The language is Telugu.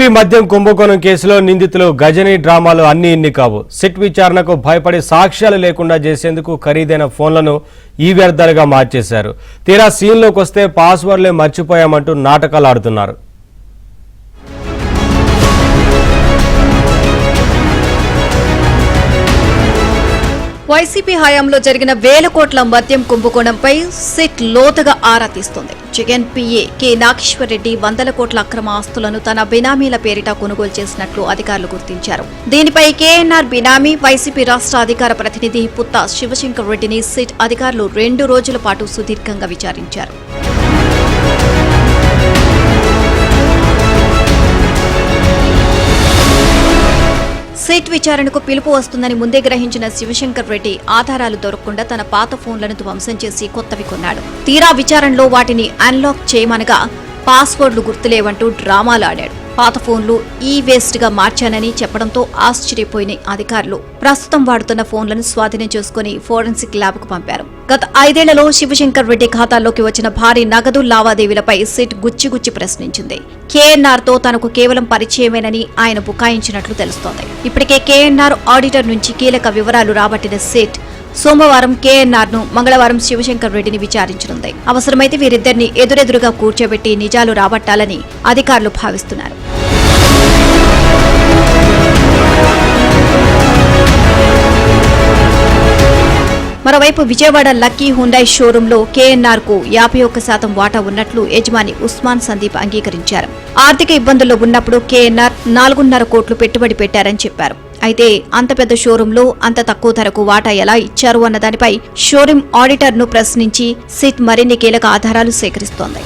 మద్యం కుంభకోణం కేసులో నిందితులు గజనీ డ్రామాలు అన్ని ఇన్ని కావు. సిట్ విచారణకు భయపడి సాక్ష్యాలు లేకుండా చేసేందుకు ఖరీదైన ఫోన్లను ఈ వ్యర్థాలుగా మార్చేశారు. తీరా సీన్లోకి వస్తే పాస్వర్డ్లే మర్చిపోయామంటూ నాటకాలు ఆడుతున్నారు. వైసీపీ హయాంలో జరిగిన వేల కోట్ల మద్యం కుంభకోణంపై సిట్ లోతుగా ఆరా తీస్తోంది. జగన్ పిఏ కె నాగేశ్వర్ రెడ్డి వందల కోట్ల అక్రమ ఆస్తులను తన బినామీల పేరిట కొనుగోలు చేసినట్లు అధికారులు గుర్తించారు. దీనిపై కేఎన్ఆర్ బినామీ వైసీపీ రాష్ట్ర అధికార ప్రతినిధి పుత్త శివశంకర్ రెడ్డిని సిట్ అధికారులు 2 రోజుల పాటు సుదీర్ఘంగా విచారించారు. సిట్ విచారణకు పిలుపు వస్తుందని ముందే గ్రహించిన శివశంకర్ రెడ్డి ఆధారాలు దొరకకుండా తన పాత ఫోన్లను ధ్వంసం చేసి కొత్తవి కొన్నాడు. తీరా విచారణలో వాటిని అన్లాక్ చేయమనగా పాస్వర్డ్లు గుర్తులేవంటూ డ్రామాలు ఆడాడు. పాత ఫోన్లు ఈ వేస్ట్ గా మార్చానని చెప్పడంతో ఆశ్చర్యపోయిన అధికారులు ప్రస్తుతం వాడుతున్న ఫోన్లను స్వాధీనం చేసుకుని ఫోరెన్సిక్ ల్యాబ్ కు పంపారు. గత 5 ఏళ్లలో శివశంకర్ రెడ్డి ఖాతాల్లోకి వచ్చిన భారీ నగదు లావాదేవీలపై సిట్ గుచ్చి ప్రశ్నించింది. కేఎన్ఆర్ తో తనకు కేవలం పరిచయమేనని ఆయన బుకాయించినట్లు తెలుస్తోంది. ఇప్పటికే కేఎన్ఆర్ ఆడిటర్ నుంచి కీలక వివరాలు రాబట్టిన సిట్ సోమవారం కేఎన్ఆర్ ను, మంగళవారం శివశంకర్ రెడ్డిని విచారించనుంది. అవసరమైతే వీరిద్దరిని ఎదురెదురుగా కూర్చోబెట్టి నిజాలు రాబట్టాలని అధికారులు భావిస్తున్నారు. మరోవైపు విజయవాడ లక్కీ హుండై షోరూంలో కేఎన్ఆర్ కు 51% వాటా ఉన్నట్లు యజమాని ఉస్మాన్ సందీప్ అంగీకరించారు. ఆర్థిక ఇబ్బందుల్లో ఉన్నప్పుడు కేఎన్ఆర్ 4.5 కోట్లు పెట్టుబడి పెట్టారని చెప్పారు. అయితే అంత పెద్ద షోరూంలో అంత తక్కువ ధరకు వాటా ఎలా ఇచ్చారు అన్న దానిపై షోరూం ఆడిటర్ ను ప్రశ్నించి సిట్ మరిన్ని కీలక ఆధారాలు సేకరిస్తోంది.